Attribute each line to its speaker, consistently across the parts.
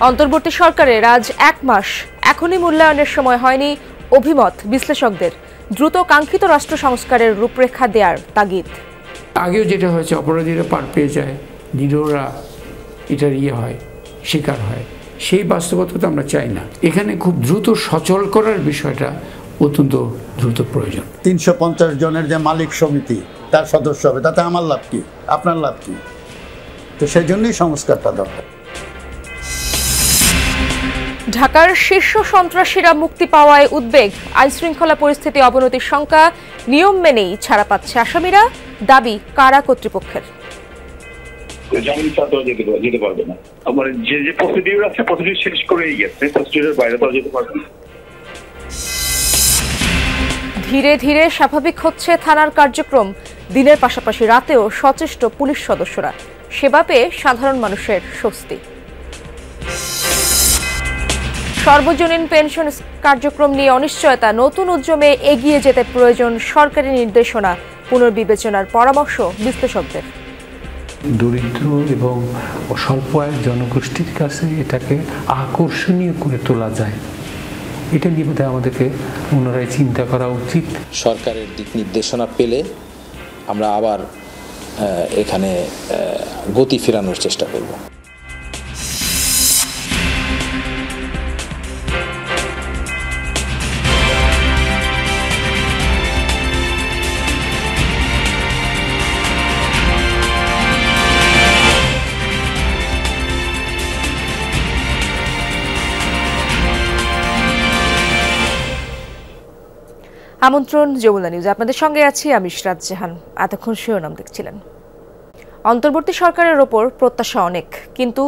Speaker 1: অন্তর্বর্তী সরকারের আজ 1 মাস, এখনই মূল্যায়নের সময় হয়নি অভিমত বিশ্লেষকদের। দ্রুত কাঙ্ক্ষিত রাষ্ট্র সংস্কারের রূপরেখা দেওয়ার তাগিদ।
Speaker 2: আগেও যেটা হয়েছে, অপরাধীরা পার পেয়ে যায়, নিরীহরা এটার হয়, শিকার হয়। সেই বাস্তবতা আমরা চাই না। এখানে খুব দ্রুত সচল করার বিষয়টা অত্যন্ত দ্রুত প্রয়োজন।
Speaker 3: 350 জনের যে মালিক সমিতি তার সদস্য হবে, তাতে আমার লাভ কি, আপনার লাভ কি? তো সেই জন্যই সংস্কারটা দরকার।
Speaker 1: ঢাকার শীর্ষ সন্ত্রাসীরা মুক্তি পাওয়ায় উদ্বেগ, আইনশৃঙ্খলা পরিস্থিতি অবনতির শঙ্কা, নিয়ম মেনেই ছাড়া পাচ্ছে আসামিরা, দাবি কারা কর্তৃপক্ষের।
Speaker 4: জামিন ছাড়া যেতে পারবে না, আমার যে প্রসিডিউর আছে প্রসিডিউর শেষ করেই গেছে, প্রসিডিউরের বাইরে তো যেতে পারবে না।
Speaker 1: ধীরে ধীরে স্বাভাবিক হচ্ছে থানার কার্যক্রম, দিনের পাশাপাশি রাতেও সচেষ্ট পুলিশ সদস্যরা, সেবা পেয়ে সাধারণ মানুষের স্বস্তি। সর্বজনীন পেনশন কার্যক্রম নিয়ে অনিশ্চয়তা, নতুন উদ্যমে এগিয়ে যেতে প্রয়োজন সরকারি নির্দেশনা, পুনর্বিবেচনার পরামর্শ বিশ্লেষকদের।
Speaker 5: দরিদ্র এবং স্বল্প আয়ের জনগোষ্ঠীর কাছে এটাকে আকর্ষণীয় করে তোলা যায়, এটা নিয়ে বোধহয় আমাদেরকে পুনরায় চিন্তা করা উচিত।
Speaker 6: সরকারের দিক নির্দেশনা পেলে আমরা আবার এখানে গতি ফেরানোর চেষ্টা করব।
Speaker 1: আমন্ত্রণ যমুনা নিউজ, আপনাদের সঙ্গে আছি আমি ইশরাত জাহান। এতক্ষণ শিরোনাম দেখছিলেন। অন্তর্বর্তী সরকারের ওপর প্রত্যাশা অনেক, কিন্তু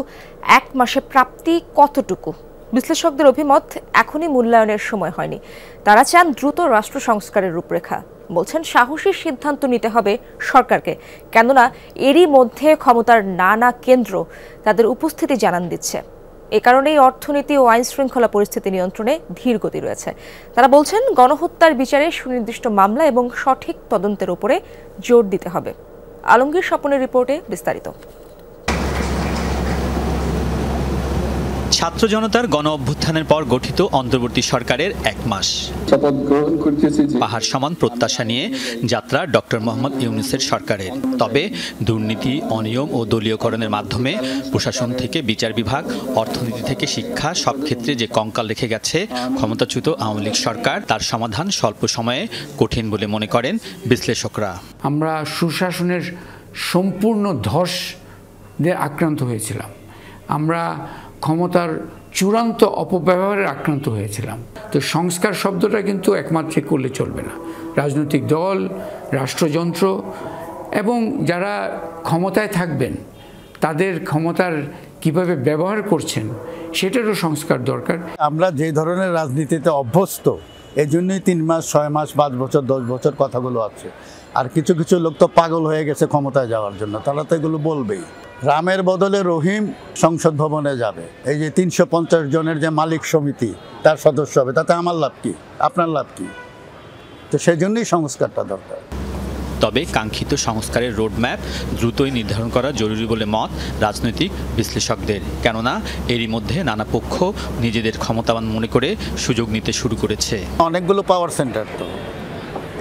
Speaker 1: 1 মাসে প্রাপ্তি কতটুকু? বিশ্লেষকদের অভিমত, এখনই মূল্যায়নের সময় হয়নি। তারা চান দ্রুত রাষ্ট্র সংস্কারের রূপরেখা। বলছেন সাহসী সিদ্ধান্ত নিতে হবে সরকারকে, কেননা এরই মধ্যে ক্ষমতার নানা কেন্দ্র তাদের উপস্থিতি জানান দিচ্ছে। এ কারণেই অর্থনীতি ও আইন শৃঙ্খলা পরিস্থিতি নিয়ন্ত্রণে ধীর গতি রয়েছে। তারা বলছেন গণহত্যার বিচারে সুনির্দিষ্ট মামলা এবং সঠিক তদন্তের উপরে জোর দিতে হবে। আলমগীর স্বপনের রিপোর্টে বিস্তারিত।
Speaker 7: ছাত্র জনতার গণ অভ্যুত্থানের পর গঠিত অন্তর্বর্তী সরকারের 1 মাস। পাহাড় সমান প্রত্যাশা নিয়ে যাত্রা ডক্টর মোহাম্মদ ইউনূসের সরকারের। তবে দুর্নীতি, অনিয়ম ও দলীয়করণের মাধ্যমে প্রশাসন থেকে বিচার বিভাগ, অর্থনীতি থেকে শিক্ষা, সব ক্ষেত্রে যে কঙ্কাল রেখে গেছে ক্ষমতাচ্যুত আওয়ামী লীগ সরকার, তার সমাধান স্বল্প সময়ে কঠিন বলে মনে করেন বিশ্লেষকরা।
Speaker 2: আমরা সুশাসনের সম্পূর্ণ ধসে আক্রান্ত হয়েছিলাম। আমরা ক্ষমতার চূড়ান্ত অপব্যবহারের আক্রান্ত হয়েছিলাম। তো সংস্কার শব্দটা কিন্তু একমাত্রিক করলে চলবে না। রাজনৈতিক দল, রাষ্ট্রযন্ত্র এবং যারা ক্ষমতায় থাকবেন তাদের ক্ষমতার কিভাবে ব্যবহার করছেন সেটারও সংস্কার দরকার।
Speaker 3: আমরা যে ধরনের রাজনীতিতে অভ্যস্ত, এই জন্যই 3 মাস, 6 মাস, 5 বছর, 10 বছর কথাগুলো আছে। আর কিছু কিছু লোক তো পাগল হয়ে গেছে ক্ষমতায় যাওয়ার জন্য, তারা তো এগুলো বলবেই। রামের বদলে রহিম সংসদ ভবনে যাবে। এই যে 350 জনের যে মালিক সমিতি তার সদস্য হবে, তাতে আমার লাভ কি, আপনার লাভ কি? তো সেই জন্যই সংস্কারটা দরকার।
Speaker 7: তবে কাঙ্ক্ষিত সংস্কারের রোডম্যাপ দ্রুতই নির্ধারণ করা জরুরি বলে মত রাজনৈতিক বিশ্লেষকদের, কেননা এরই মধ্যে নানা পক্ষ নিজেদের ক্ষমতাবান মনে করে সুযোগ নিতে শুরু করেছে।
Speaker 3: অনেকগুলো পাওয়ার সেন্টার, তো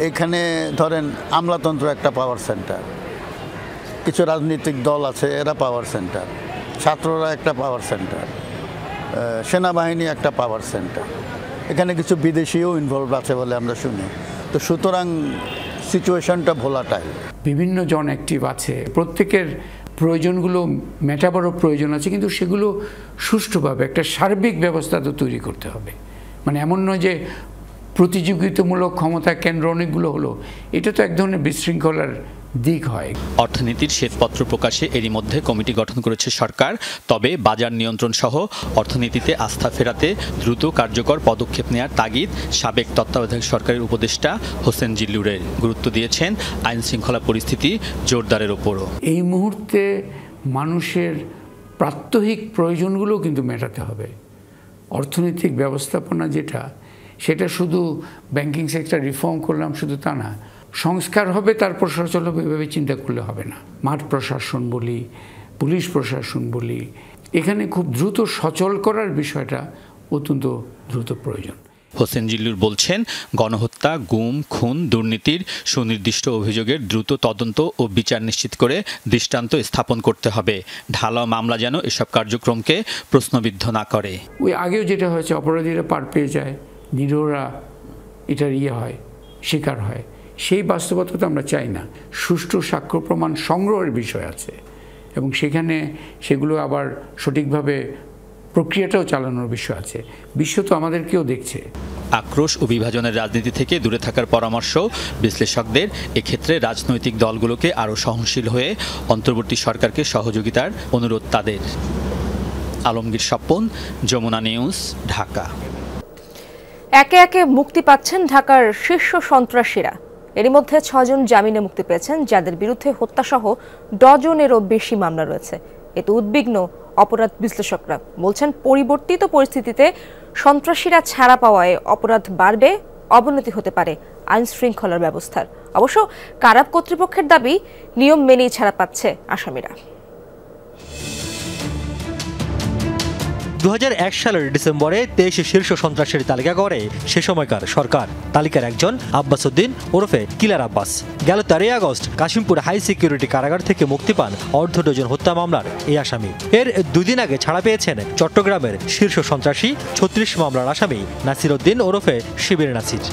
Speaker 3: এখানে ধরেন আমলাতন্ত্র একটা পাওয়ার সেন্টার, কিছু রাজনৈতিক দল আছে এরা পাওয়ার সেন্টার, ছাত্ররা একটা পাওয়ার সেন্টার, সেনাবাহিনী একটা পাওয়ার সেন্টার, এখানে কিছু বিদেশিও ইনভলভ আছে বলে আমরা শুনি। তো সুতরাং সিচুয়েশনটা ভোলাটাইল।
Speaker 2: বিভিন্ন জন অ্যাক্টিভ আছে, প্রত্যেকের প্রয়োজনগুলো মেটাবারও প্রয়োজন আছে, কিন্তু সেগুলো সুষ্ঠুভাবে একটা সার্বিক ব্যবস্থা তো তৈরি করতে হবে। মানে এমন নয় যে প্রতিযোগিতামূলক ক্ষমতা কেন্দ্র অনেকগুলো হলো, এটা তো এক ধরনের বিশৃঙ্খলার দিক হয়।
Speaker 7: অর্থনীতির শ্বেতপত্র প্রকাশে এরই মধ্যে কমিটি গঠন করেছে সরকার। তবে বাজার নিয়ন্ত্রণ সহ অর্থনীতিতে আস্থা ফেরাতে দ্রুত কার্যকর পদক্ষেপ নেওয়ার তাগিদ সাবেক তত্ত্বাবধায়ক সরকারের উপদেষ্টা হোসেন জিল্লুরের। গুরুত্ব দিয়েছেন আইন শৃঙ্খলা পরিস্থিতি জোরদারের ওপরও।
Speaker 2: এই মুহূর্তে মানুষের প্রাত্যহিক প্রয়োজনগুলো কিন্তু মেটাতে হবে। অর্থনৈতিক ব্যবস্থাপনা যেটা, সেটা শুধু ব্যাংকিং সেক্টর রিফর্ম করলাম শুধু তা না, সংস্কার হবে তারপর সচল হবে এভাবে চিন্তা করলে হবে না। মাঠ প্রশাসন বলি, পুলিশ প্রশাসন বলি, এখানে খুব দ্রুত সচল করার বিষয়টা অত্যন্ত দ্রুত প্রয়োজন।
Speaker 7: হোসেন জিল্লুর বলছেন, গণহত্যা, গুম, খুন, দুর্নীতির সুনির্দিষ্ট অভিযোগের দ্রুত তদন্ত ও বিচার নিশ্চিত করে দৃষ্টান্ত স্থাপন করতে হবে। ঢালাও মামলা যেন এসব কার্যক্রমকে প্রশ্নবিদ্ধ না করে।
Speaker 2: ওই আগেও যেটা হয়েছে, অপরাধীরা পার পেয়ে যায়, নিরীহরা এটার হয়, শিকার হয়। সেই বাস্তবতা তো আমরা চাই না। সুষ্ঠু সাক্ষ্য প্রমাণ সংগ্রহের বিষয় আছে এবং সেখানে সেগুলো আবার সঠিকভাবে প্রক্রিয়াটাও চালানোর বিষয় আছে। বিশ্ব তো আমাদেরকেও দেখছে।
Speaker 7: আক্রোশ ও বিভাজনের রাজনীতি থেকে দূরে থাকার পরামর্শ বিশ্লেষকদের। এক্ষেত্রে রাজনৈতিক দলগুলোকে আরও সহনশীল হয়ে অন্তর্বর্তী সরকারকে সহযোগিতার অনুরোধ তাদের। আলমগীর স্বপন, যমুনা নিউজ, ঢাকা।
Speaker 1: একে একে মুক্তি পাচ্ছেন ঢাকার শীর্ষ সন্ত্রাসীরা। এরই মধ্যে 6 জন জামিনে মুক্তি পেয়েছেন, যাদের বিরুদ্ধে হত্যাসহ ডজনেরও বেশি মামলা রয়েছে। এতে উদ্বিগ্ন অপরাধ বিশ্লেষকরা। বলছেন, পরিবর্তিত পরিস্থিতিতে সন্ত্রাসীরা ছাড়া পাওয়ায় অপরাধ বাড়বে, অবনতি হতে পারে আইন শৃঙ্খলার ব্যবস্থার। অবশ্য কারা কর্তৃপক্ষের দাবি, নিয়ম মেনেই ছাড়া পাচ্ছে আসামিরা।
Speaker 8: 2001 সালের ডিসেম্বরে 23 শীর্ষ সন্ত্রাসীর তালিকা করে সে সময়কার সরকার। তালিকার একজন আব্বাস উদ্দিন ওরফে কিলার আব্বাস। গেল 13 আগস্ট কাশিমপুর হাই সিকিউরিটি কারাগার থেকে মুক্তি পান অর্ধ ডজন হত্যা মামলার এই আসামি। এর 2 দিন আগে ছাড়া পেয়েছেন চট্টগ্রামের শীর্ষ সন্ত্রাসী 36 মামলার আসামি নাসির উদ্দিন ওরফে শিবির নাসির।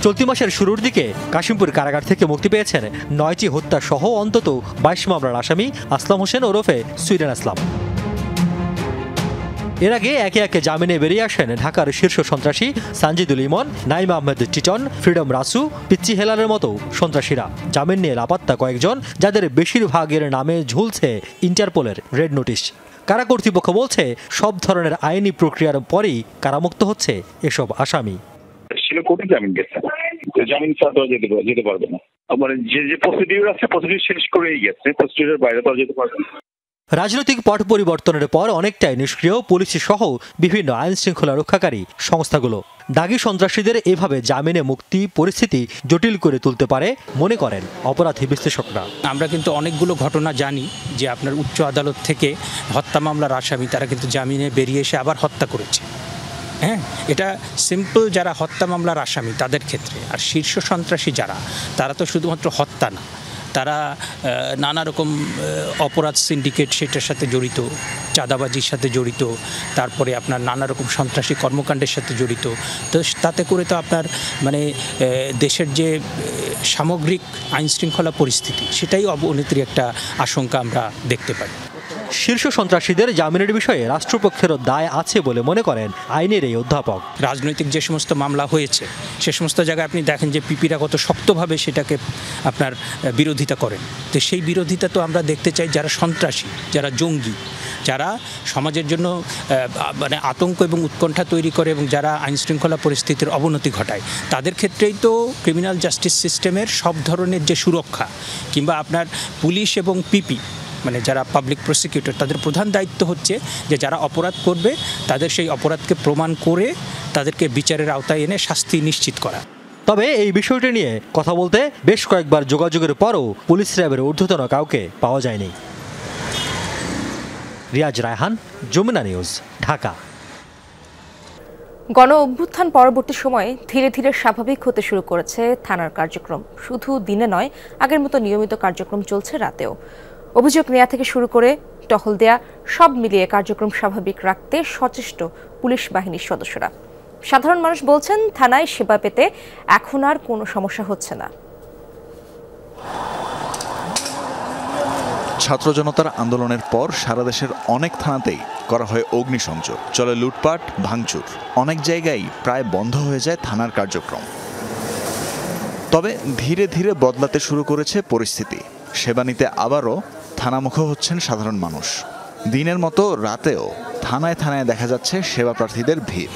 Speaker 8: চলতি মাসের শুরুর দিকে কাশিমপুর কারাগার থেকে মুক্তি পেয়েছেন 9টি হত্যা সহ অন্তত 22 মামলার আসামি আসলাম হোসেন ওরফে সুইডেন আসলাম। এর আগে একে একে জামিনে বেরিয়ে আসেন ঢাকার শীর্ষ সন্ত্রাসী সানজিদুল ইমন, নাইম আহমেদ টিটন, ফ্রিডম রাসু, পিচ্চি হেলালের মতো সন্ত্রাসীরা। জামিন নিয়ে লাপাত্তা কয়েকজন, যাদের বেশিরভাগের নামে ঝুলছে ইন্টারপোলের রেড নোটিশ। কারা কর্তৃপক্ষ বলছে, সব ধরনের আইনি প্রক্রিয়ার পরেই কারামুক্ত হচ্ছে এসব আসামি।
Speaker 4: কোর্টে জামিন গেছে, জামিন ছাড়া যেতে পারবে না। মানে যে প্রসিডিউর আছে, প্রসিডিউর শেষ করেই গেছে, প্রসিডিউরের বাইরে তো যেতে পারবে না।
Speaker 8: রাজনৈতিক পট পরিবর্তনের পর অনেকটাই নিষ্ক্রিয় পুলিশ সহ বিভিন্ন আইন শৃঙ্খলা রক্ষাকারী সংস্থাগুলো। দাগী সন্ত্রাসীদের এভাবে জামিনে মুক্তি পরিস্থিতি জটিল করে তুলতে পারে মনে করেন অপরাধী বিশ্লেষকরা।
Speaker 9: আমরা কিন্তু অনেকগুলো ঘটনা জানি যে আপনার উচ্চ আদালত থেকে হত্যা মামলার আসামি তারা কিন্তু জামিনে বেরিয়ে এসে আবার হত্যা করেছে। হ্যাঁ, এটা সিম্পল যারা হত্যা মামলার আসামি তাদের ক্ষেত্রে। আর শীর্ষ সন্ত্রাসী যারা, তারা তো শুধুমাত্র হত্যা না, তারা নানা রকম অপরাধ সিন্ডিকেট সেটার সাথে জড়িত, চাঁদাবাজির সাথে জড়িত, তারপরে আপনার নানা রকম সন্ত্রাসী কর্মকাণ্ডের সাথে জড়িত। তো তাতে করে তো আপনার মানে দেশের যে সামগ্রিক আইন শৃঙ্খলা পরিস্থিতি, সেটাই অবনতির একটা আশঙ্কা আমরা দেখতে পাই।
Speaker 8: শীর্ষ সন্ত্রাসীদের জামিনের বিষয়ে রাষ্ট্রপক্ষেরও দায় আছে বলে মনে করেন আইনের এই অধ্যাপক।
Speaker 9: রাজনৈতিক যে সমস্ত মামলা হয়েছে সে সমস্ত জায়গায় আপনি দেখেন যে পিপিরা কত শক্তভাবে সেটাকে আপনার বিরোধিতা করেন। তো সেই বিরোধিতা তো আমরা দেখতে চাই যারা সন্ত্রাসী, যারা জঙ্গি, যারা সমাজের জন্য মানে আতঙ্ক এবং উৎকণ্ঠা তৈরি করে এবং যারা আইন শৃঙ্খলা পরিস্থিতির অবনতি ঘটায়, তাদের ক্ষেত্রেই তো ক্রিমিনাল জাস্টিস সিস্টেমের সব ধরনের যে সুরক্ষা, কিংবা আপনার পুলিশ এবং পিপি মানে যারা পাবলিক প্রসিকিউটর, তাদের প্রধান দায়িত্ব হচ্ছে যে যারা অপরাধ করবে তাদের সেই অপরাধকে প্রমাণ করে তাদেরকে বিচারের আওতায় এনে শাস্তি নিশ্চিত করা।
Speaker 8: তবে এই বিষয়টি নিয়ে কথা বলতে বেশ কয়েকবার যোগাযোগের পরও পুলিশ র্যাবের ঊর্ধ্বতন কাউকে পাওয়া যায়নি। রিয়াজ রায়হান, যমুনা নিউজ, ঢাকা।
Speaker 1: গণ অভ্যুত্থান পরবর্তী সময়ে ধীরে ধীরে স্বাভাবিক হতে শুরু করেছে থানার কার্যক্রম। শুধু দিনে নয়, আগের মতো নিয়মিত কার্যক্রম চলছে রাতেও। অভিযোগ নেওয়া থেকে শুরু করে টহল দেয়া, সব মিলিয়ে কার্যক্রম স্বাভাবিক রাখতে সচেষ্ট পুলিশ বাহিনীর সদস্যরা। সাধারণ মানুষ বলছেন, থানায় সেবা পেতে এখন আর কোনো সমস্যা হচ্ছে না।
Speaker 10: ছাত্র জনতার আন্দোলনের পর সারা দেশের অনেক থানাতেই করা হয় অগ্নিসংযোগ, চলে লুটপাট, ভাঙচুর। অনেক জায়গায় প্রায় বন্ধ হয়ে যায় থানার কার্যক্রম। তবে ধীরে ধীরে বদলাতে শুরু করেছে পরিস্থিতি। সেবা নিতে আবারও থানামুখো হচ্ছেন সাধারণ মানুষ। দিনের মতো রাতেও থানায় থানায় দেখা যাচ্ছে সেবা প্রার্থীদের ভিড়।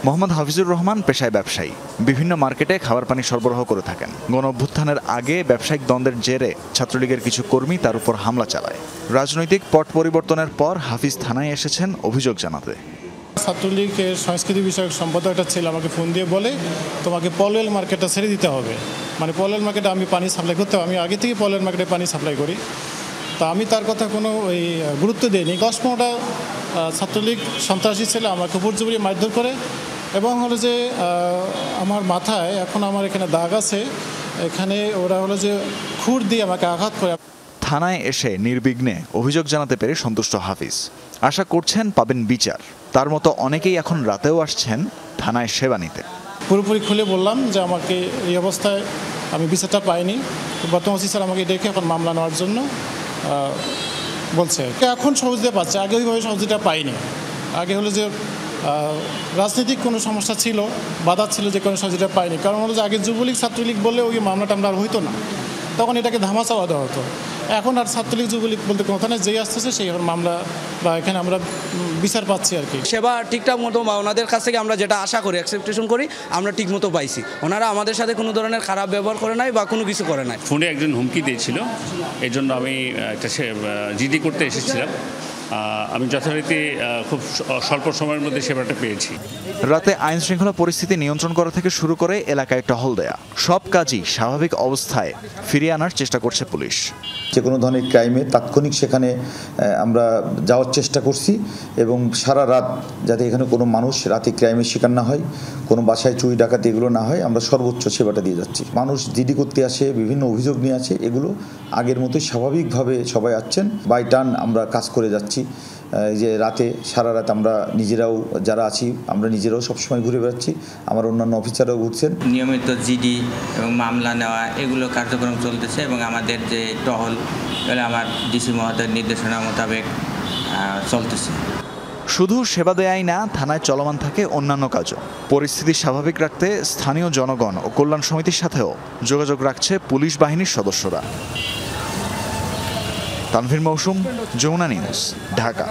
Speaker 10: মোহাম্মদ হাফিজুর রহমান পেশায় ব্যবসায়ী, বিভিন্ন মার্কেটে খাবার পানি সরবরাহ করে থাকেন। গণ অভ্যুত্থানের আগে ব্যবসায়িক দ্বন্দ্বের জেরে ছাত্রলীগের কিছু কর্মী তার উপর হামলা চালায়। রাজনৈতিক পট পরিবর্তনের পর হাফিজ থানায় এসেছেন অভিযোগ জানাতে।
Speaker 11: ছাত্রলীগের সংস্কৃতি বিষয়ক সম্পাদক একটা ছেলে আমাকে ফোন দিয়ে বলে, তোমাকে পলওয়েল মার্কেটটা ছেড়ে দিতে হবে। মানে পলওয়েল মার্কেটে আমি পানি সাপ্লাই করতে, আমি আগে থেকে পলওয়েল মার্কেটে পানি সাপ্লাই করি। তা আমি তার কথা কোনো ওই গুরুত্ব দিইনি। 10-15টা ছাত্রলীগ সন্ত্রাসী ছেলে আমাকে উপর্যুপরি মারধর করে এবং হলো যে আমার মাথায় এখন আমার এখানে দাগ আছে, এখানে ওরা হলো যে খুর দিয়ে আমাকে আঘাত করে।
Speaker 10: থানায় এসে নির্বিঘ্নে অভিযোগ জানাতে পেরে সন্তুষ্ট হাফিজ। আশা করছেন পাবেন বিচার। তার মতো অনেকেই এখন রাতেও আসছেন থানায় সেবা নিতে।
Speaker 11: পুরোপুরি খুলে বললাম যে আমাকে এই অবস্থায় আমি বিচারটা পাইনি, বর্তমান ওসি স্যার আমাকে ডেকে এখন মামলা নেওয়ার জন্য বলছে। এখন সহজে পাচ্ছে, আগে ওইভাবে সহজটা পাইনি। আগে হলো যে রাজনৈতিক কোনো সমস্যা ছিল, বাধা ছিল, যে কোনো সহজটা পাইনি। কারণ হলো যে আগে যুবলীগ ছাত্রলীগ বললে ওই মামলাটা আমরা আর হইতো না, তখন এটাকে ধামাচাওয়া দেওয়া হতো। এখন আর ছাত্রলীগ যুবলীগ বলতে কোনো কথা নেই, যেই আসতেছে সেই মামলা বা এখানে আমরা বিচার পাচ্ছি আর কি।
Speaker 12: সেবা ঠিকঠাক মতো ওনাদের কাছ থেকে আমরা যেটা আশা করি, এক্সপেকটেশন করি, আমরা ঠিক মতো পাইছি। ওনারা আমাদের সাথে কোনো ধরনের খারাপ ব্যবহার করে নাই বা কোনো কিছু করে নাই।
Speaker 13: ফোনে একজন হুমকি দিয়েছিল, এই জন্য আমি একটা জিডি করতে এসেছিলাম। আমি যথারীতি খুব স্বল্প সময়ের মধ্যে সেবাটা পেয়েছি।
Speaker 10: রাতে আইন শৃঙ্খলা পরিস্থিতি নিয়ন্ত্রণ করা থেকে শুরু করে এলাকায় টহল দেয়া, সব কাজই স্বাভাবিক অবস্থায় ফিরিয়ে আনার চেষ্টা করছে পুলিশ।
Speaker 14: যে কোনো ধরনের ক্রাইমে তাৎক্ষণিক সেখানে আমরা যাওয়ার চেষ্টা করছি এবং সারা রাত যাতে এখানে কোনো মানুষ রাতে ক্রাইমের শিকার না হয়, কোনো বাসায় চুরি ডাকাতি এগুলো না হয়, আমরা সর্বোচ্চ সেবাটা দিয়ে যাচ্ছি। মানুষ জিডি করতে আসে, বিভিন্ন অভিযোগ নিয়ে আসে, এগুলো আগের মতোই স্বাভাবিকভাবে সবাই আসছেন। বাই টার্ন আমরা কাজ করে যাচ্ছি। যে রাতে সারা রাত আমরা নিজেরাও যারা আছি আমরা নিজেরাও সবসময় ঘুরে বেড়াচ্ছি, আমার অন্যান্য অফিসাররাও ঘুরছেন।
Speaker 15: নিয়মিত জিডি এবং মামলা নেওয়া এগুলো কার্যক্রম চলতেছে এবং আমাদের যে টহল আমার ডিসি মহোদয়ের নির্দেশনা মোতাবেক চলতেছে।
Speaker 10: শুধু সেবা দেয়াই না, থানায় চলমান থাকে অন্যান্য কাজও। পরিস্থিতি স্বাভাবিক রাখতে স্থানীয় জনগণ ও কল্যাণ সমিতির সাথেও যোগাযোগ রাখছে পুলিশ বাহিনীর সদস্যরা। তানভীর মৌসুম, যমুনা নিউজ, ঢাকা।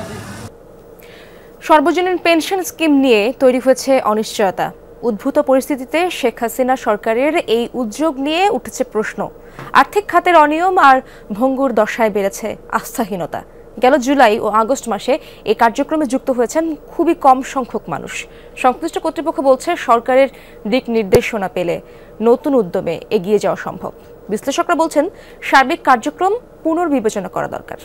Speaker 1: সর্বজনীন পেনশন স্কিম নিয়ে তৈরি হয়েছে অনিশ্চয়তা। উদ্ভূত পরিস্থিতিতে শেখ হাসিনা সরকারের এই উদ্যোগ নিয়ে উঠেছে প্রশ্ন। আর্থিক খাতের অনিয়ম আর ভঙ্গুর দশায় বেড়েছে আস্থাহীনতা। গেল জুলাই ও আগস্ট মাসে এই কার্যক্রমে যুক্ত হয়েছেন খুবই কম সংখ্যক মানুষ। সংশ্লিষ্ট কর্তৃপক্ষ বলছে সরকারের দিক নির্দেশনা পেলে নতুন উদ্যমে এগিয়ে যাওয়া সম্ভব। বিশ্লেষকরা বলছেন সার্বিক কার্যক্রম পুনর্বিবেচনা করা দরকার।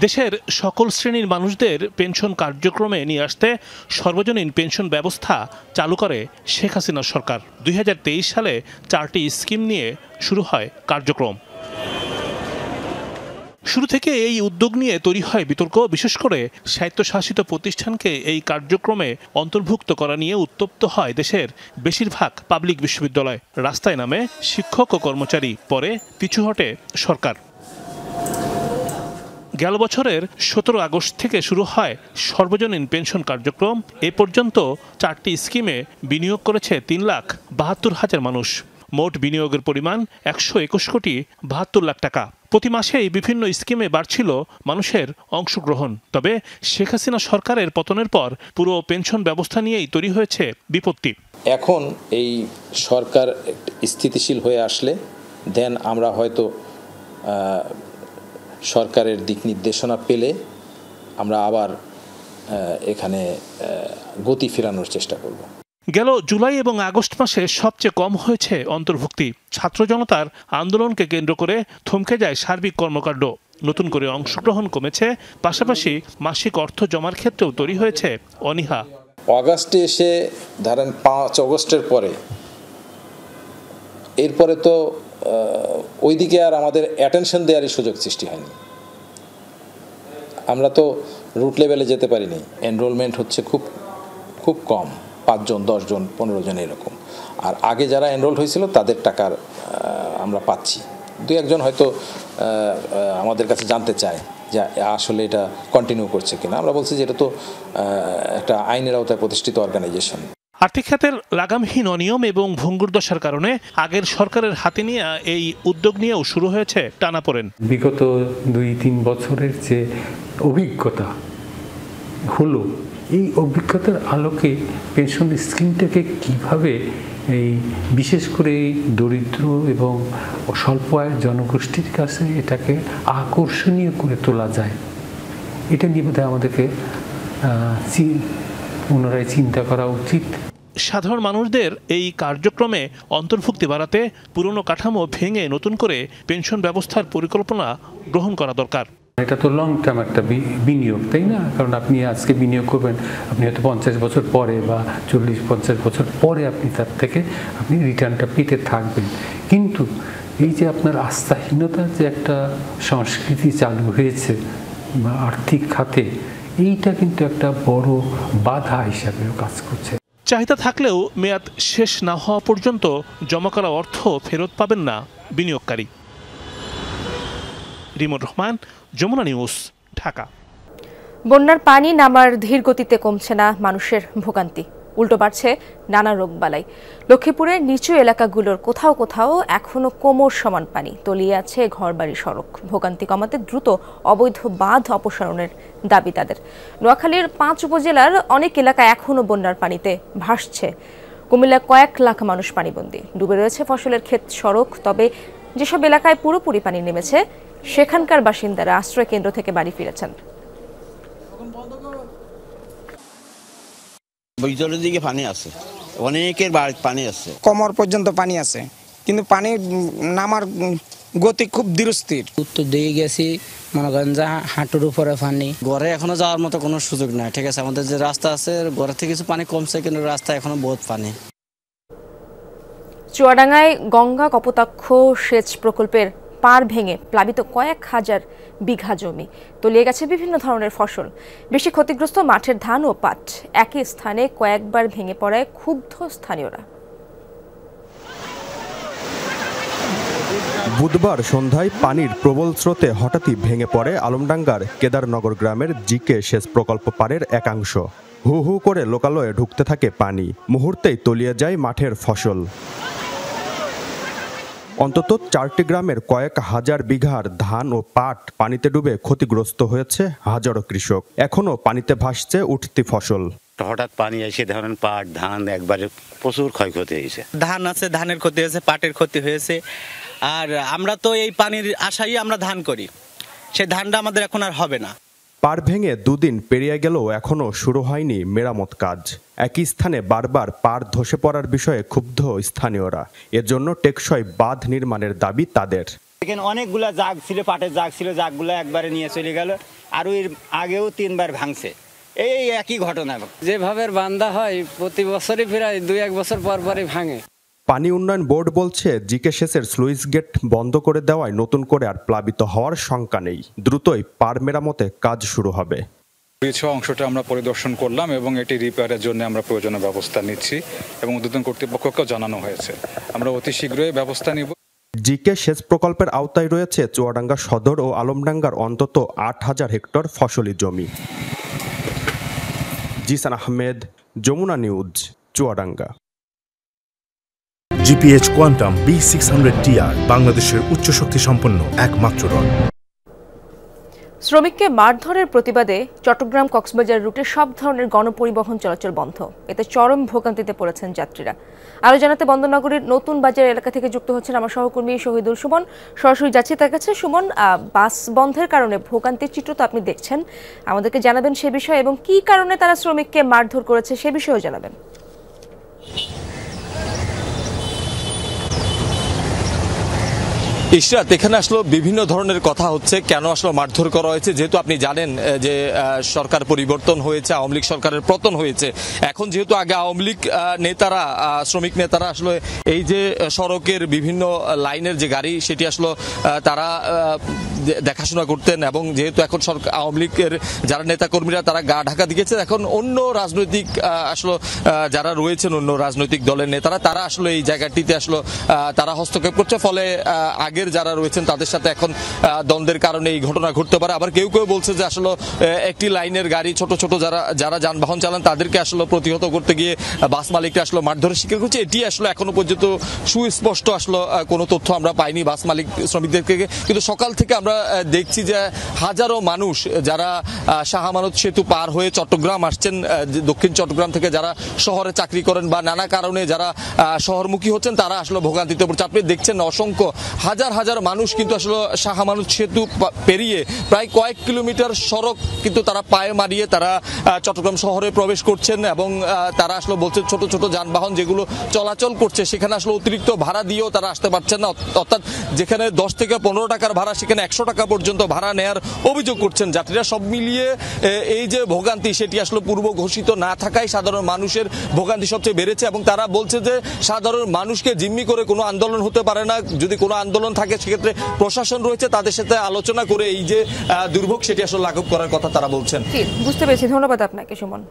Speaker 16: দেশের সকল শ্রেণীর মানুষদের পেনশন কার্যক্রমে নিয়ে আসতে সর্বজনীন পেনশন ব্যবস্থা চালু করে শেখ হাসিনা সরকার। 2023 সালে 4টি স্কিম নিয়ে শুরু হয় কার্যক্রম। শুরু থেকে এই উদ্যোগ নিয়ে তৈরি হয় বিতর্ক, বিশেষ করে স্বায়ত্তশাসিত প্রতিষ্ঠানকে এই কার্যক্রমে অন্তর্ভুক্ত করা নিয়ে উত্তপ্ত হয় দেশের বেশিরভাগ পাবলিক বিশ্ববিদ্যালয়। রাস্তায় নামে শিক্ষক ও কর্মচারী, পরে পিছু হটে সরকার। গেল বছরের 17 আগস্ট থেকে শুরু হয় সর্বজনীন পেনশন কার্যক্রম। এ পর্যন্ত 4টি স্কিমে বিনিয়োগ করেছে 3,72,000 মানুষ। মোট বিনিয়োগের পরিমাণ 121 কোটি 72 লাখ টাকা। প্রতি মাসেই বিভিন্ন স্কিমে বাড়ছিল মানুষের অংশগ্রহণ। তবে শেখ হাসিনা সরকারের পতনের পর পুরো পেনশন ব্যবস্থা নিয়েই তৈরি হয়েছে বিপত্তি।
Speaker 6: এখন এই সরকার স্থিতিশীল হয়ে আসলে দেন আমরা হয়তো সরকারের দিক নির্দেশনা পেলে আমরা আবার এখানে গতি ফেরানোর চেষ্টা করব।
Speaker 16: গেল জুলাই এবং আগস্ট মাসে সবচেয়ে কম হয়েছে অন্তর্ভুক্তি। ছাত্র জনতার আন্দোলনকে কেন্দ্র করে থমকে যায় সার্বিক কর্মকাণ্ড। নতুন করে অংশগ্রহণ কমেছে, পাশাপাশি মাসিক অর্থ জমার ক্ষেত্রেও তৈরি হয়েছে অনীহা।
Speaker 6: অগাস্টে এসে ধরেন 5 অগস্টের পরে এরপরে তো ওইদিকে আর আমাদের অ্যাটেনশন দেওয়ারই সুযোগ সৃষ্টি হয়নি। আমরা তো রুট লেভেলে যেতে পারিনি। এনরোলমেন্ট হচ্ছে খুব খুব কম, 5 জন 10 জন 15 জন এরকম। আর আগে যারা এনরোল্ড হয়েছিল তাদের টাকার আমরা পাচ্ছি। 2-1 জন হয়তো আমাদের কাছে জানতে চায় যে আসলে এটা কন্টিনিউ করছে কিনা। আমরা বলছি যে এটা তো একটা আইনের আওতায় প্রতিষ্ঠিত অর্গানাইজেশন।
Speaker 16: আর্থিক খাতের লাগামহীন অনিয়ম এবং ভঙ্গুর দশার কারণে আগের সরকারের হাতে নিয়ে এই উদ্যোগ নিয়েও শুরু হয়েছে টানাপোড়েন।
Speaker 5: বিগত 2-3 বছরের যে অভিজ্ঞতা হলো, এই অভিজ্ঞতার আলোকে পেনশন স্কিমটাকে কিভাবে এই বিশেষ করে দরিদ্র এবং স্বল্প আয়ের জনগোষ্ঠীর কাছে এটাকে আকর্ষণীয় করে তোলা যায়, এটা নিয়ে বোধহয় আমাদেরকে পুনরায় চিন্তা করা উচিত।
Speaker 16: সাধারণ মানুষদের এই কার্যক্রমে অন্তর্ভুক্তি বাড়াতে পুরনো কাঠামো ভেঙে নতুন করে পেনশন ব্যবস্থার পরিকল্পনা গ্রহণ করা দরকার।
Speaker 5: এটা তো লং টার্ম একটা বিনিয়োগ, তাই না? কারণ আপনি আজকে বিনিয়োগ করবেন, আপনি হয়তো 50 বছর পরে বা 40-50 বছর পরে আপনি তার থেকে আপনি রিটার্নটা পেতে থাকবেন। কিন্তু এই যে আপনার আস্থাহীনতার যে একটা সংস্কৃতি চালু হয়েছে বা আর্থিক খাতে, এইটা কিন্তু একটা বড় বাধা হিসাবেও কাজ করছে।
Speaker 16: চাহিদা থাকলেও মেয়াদ শেষ না হওয়া পর্যন্ত জমা করা অর্থ ফেরত পাবেন না বিনিয়োগকারী। রিমন রহমান, যমুনা নিউজ, ঢাকা।
Speaker 1: বন্যার পানি নামার ধীর গতিতে কমছে না মানুষের ভোগান্তি, উল্টো বাড়ছে নানা রোগবালাই। লক্ষ্মীপুরের নিচু এলাকাগুলোর কোথাও কোথাও এখনো কোমর সমান পানি, তলিয়ে আছে ঘরবাড়ি, সড়ক। ভোগান্তি কমাতে দ্রুত অবৈধ বাঁধ অপসারণের দাবি তাদের। নোয়াখালীর 5 উপজেলার অনেক এলাকা এখনো বন্যার পানিতে ভাসছে। কুমিল্লায় কয়েক লাখ মানুষ পানিবন্দী, ডুবে রয়েছে ফসলের ক্ষেত, সড়ক। তবে যেসব এলাকায় পুরোপুরি পানি নেমেছে সেখানকার বাসিন্দারা আশ্রয় কেন্দ্র থেকে বাড়ি ফিরেছেন।
Speaker 17: ভিতরের দিকে পানি আছে, অনেকের পানি আছে,
Speaker 18: কোমর পর্যন্ত পানি আছে, কিন্তু পানি নামার গতি খুব ধীরস্থির।
Speaker 12: উত্তর দিয়ে গেছি, মনে করেন যে হাঁটুর উপরে পানি। ঘরে এখনো যাওয়ার মতো কোনো সুযোগ নাই, ঠিক আছে। আমাদের যে রাস্তা আছে, ঘরে থেকে কিছু পানি কমছে, কিন্তু রাস্তা এখনো বহুত পানি।
Speaker 1: চুয়াডাঙ্গায় গঙ্গা কপোতাক্ষ সেচ প্রকল্পের পার ভেঙে প্লাবিত কয়েক হাজার বিঘা জমি, তলিয়ে গেছে বিভিন্ন ধরনের ফসল। বেশি ক্ষতিগ্রস্ত মাঠের ধান ও পাট। একই স্থানে কয়েকবার ভেঙে পড়ায় ক্ষুব্ধ স্থানীয়রা।
Speaker 19: বুধবার সন্ধ্যায় পানির প্রবল স্রোতে হঠাৎই ভেঙে পড়ে আলমডাঙ্গার কেদারনগর গ্রামের জিকে সেচ প্রকল্প পাড়ের একাংশ। হু হু করে লোকালয়ে ঢুকতে থাকে পানি, মুহূর্তেই তলিয়ে যায় মাঠের ফসল। অন্তত 4টি গ্রামের কয়েক হাজার বিঘার ধান ও পাট পানিতে ডুবে ক্ষতিগ্রস্ত হয়েছে হাজারো কৃষক। এখনো পানিতে ভাসছে উঠতি ফসল।
Speaker 17: হঠাৎ পানি এসে ধরেন পাট ধান একবারে প্রচুর ক্ষয়ক্ষতি হয়েছে।
Speaker 12: ধান আছে, ধানের ক্ষতি হয়েছে, পাটের ক্ষতি হয়েছে। আর আমরা তো এই পানির আশাই আমরা ধান করি, সেই ধানটা আমাদের এখন আর হবে না।
Speaker 19: পার ভেঙে 2 দিন পেরিয়ে গেলেও এখনো শুরু হয়নি মেরামত কাজ। একই স্থানে বারবার পার ধসে পড়ার বিষয়ে ক্ষুব্ধ স্থানীয়রা। এর জন্য টেকসই বাঁধ নির্মাণের দাবি তাদের।
Speaker 20: এখানে অনেকগুলা জাগ ছিল, পাটের জাগ ছিল, জাগগুলো একবারে নিয়ে চলে গেল। আর এর আগেও 3 বার ভাঙছে, এই একই ঘটনা।
Speaker 21: যেভাবে বান্ধা হয় প্রতি বছরই প্রায় 2-1 বছর পর পরই ভাঙে।
Speaker 19: পানি উন্নয়ন বোর্ড বলছে জিকে সেচের স্লুইস গেট বন্ধ করে দেওয়ায় নতুন করে আর প্লাবিত হওয়ার শঙ্কা নেই। দ্রুতই পার মেরামতে কাজ শুরু হবে।
Speaker 22: অংশটা আমরা পরিদর্শন করলাম এবং এটি রিপেয়ারের জন্য আমরা প্রয়োজনীয় ব্যবস্থা নিচ্ছি এবং ঊর্ধ্বতন কর্তৃপক্ষকেও জানানো হয়েছে। আমরা অতি শীঘ্রই ব্যবস্থা নিব।
Speaker 19: জিকে সেচ প্রকল্পের আওতায় রয়েছে চুয়াডাঙ্গা সদর ও আলমডাঙ্গার অন্তত 8000 হেক্টর ফসলি জমি। Jishan Ahmed, Jamuna News, Chuadanga.
Speaker 23: GPH quantum B600TR বাংলাদেশের উচ্চ শক্তি সম্পন্ন একমাত্র রড।
Speaker 1: শ্রমিককে মারধরের প্রতিবাদে চট্টগ্রাম কক্সবাজার রুটে সব ধরনের গণপরিবহন চলাচল বন্ধ। এতে চরম ভোগান্তিতে পড়েছেন যাত্রীরা। আরও জানাতে বন্দরনগরীর নতুন বাজার এলাকা থেকে যুক্ত হচ্ছেন আমার সহকর্মী শহীদুল সুমন। সরাসরি যাচ্ছি তার কাছে। সুমন, বাস বন্ধের কারণে ভোগান্তির চিত্র তো আপনি দেখছেন, আমাদেরকে জানাবেন সে বিষয়ে, এবং কী কারণে তারা শ্রমিককে মারধর করেছে সে বিষয়েও জানাবেন।
Speaker 24: ইশরাত, এখানে আসলে বিভিন্ন ধরনের কথা হচ্ছে, কেন আসলে মারধর করা হয়েছে। যেহেতু আপনি জানেন যে সরকার পরিবর্তন হয়েছে, আওয়ামী লীগ সরকারের পতন হয়েছে। এখন যেহেতু আগে আওয়ামী লীগ নেতারা, শ্রমিক নেতারা আসলে এই যে সড়কের বিভিন্ন লাইনের যে গাড়ি সেটি আসলে তারা দেখাশোনা করতেন, এবং যেহেতু এখন সরকার আওয়ামী লীগের যারা নেতাকর্মীরা তারা গা ঢাকা দিয়েছে, এখন অন্য রাজনৈতিক আসলে যারা রয়েছেন, অন্য রাজনৈতিক দলের নেতারা তারা আসলে এই জায়গাটিতে আসলে তারা হস্তক্ষেপ করছে। ফলে আগের যারা রয়েছেন তাদের সাথে এখন দ্বন্দ্বের কারণে এই ঘটনা ঘটতে পারে। আবার কেউ কেউ বলছে যে আসলে একটি লাইনের গাড়ি, ছোট ছোট যারা যানবাহন চালান তাদেরকে আসলে প্রতিহত করতে গিয়ে বাস মালিকরা আসলে মারধরের শিকার করছে। এটি আসলে এখনো পর্যন্ত সুস্পষ্ট আসলে কোনো তথ্য আমরা পাইনি বাস মালিক শ্রমিকদের থেকে। কিন্তু সকাল থেকে আমরা দেখছি যে হাজারো মানুষ যারা শাহ আমানত সেতু পার হয়ে চট্টগ্রাম আসছেন, দক্ষিণ চট্টগ্রাম থেকে যারা শহরে চাকরি করেন বা নানা কারণে যারা শহরমুখী হচ্ছেন, তারা আসলে ভোগান্তিতে পড়ছে। আপনি দেখছেন অসংখ্য হাজার হাজার হাজার মানুষ কিন্তু আসলে শাহ আমানত সেতু পেরিয়ে প্রায় কয়েক কিলোমিটার সড়ক কিন্তু তারা পায়ে মারিয়ে তারা চট্টগ্রাম শহরে প্রবেশ করছেন এবং তারা আসলে বলছে ছোট ছোট যানবাহন যেগুলো চলাচল করছে সেখানে আসলে অতিরিক্ত ভাড়া দিয়েও তারা আসতে পারছেন না, অর্থাৎ যেখানে 10 থেকে 15 টাকার ভাড়া সেখানে 100 টাকা পর্যন্ত ভাড়া নেয়ার অভিযোগ করছেন যাত্রীরা। সব মিলিয়ে এই যে ভোগান্তি সেটি আসলে পূর্ব ঘোষিত না থাকায় সাধারণ মানুষের ভোগান্তি সবচেয়ে বেড়েছে এবং তারা বলছে যে সাধারণ মানুষকে জিম্মি করে কোনো আন্দোলন হতে পারে না, যদি কোনো আন্দোলন থাকে সেক্ষেত্রে প্রশাসন রয়েছে তাদের সাথে আলোচনা করে এই যে দুর্ভোগ সেটি আসলে লাঘব করার কথা তারা বলছেন।
Speaker 1: বুঝতে পেরেছি, ধন্যবাদ আপনাকে সুমন।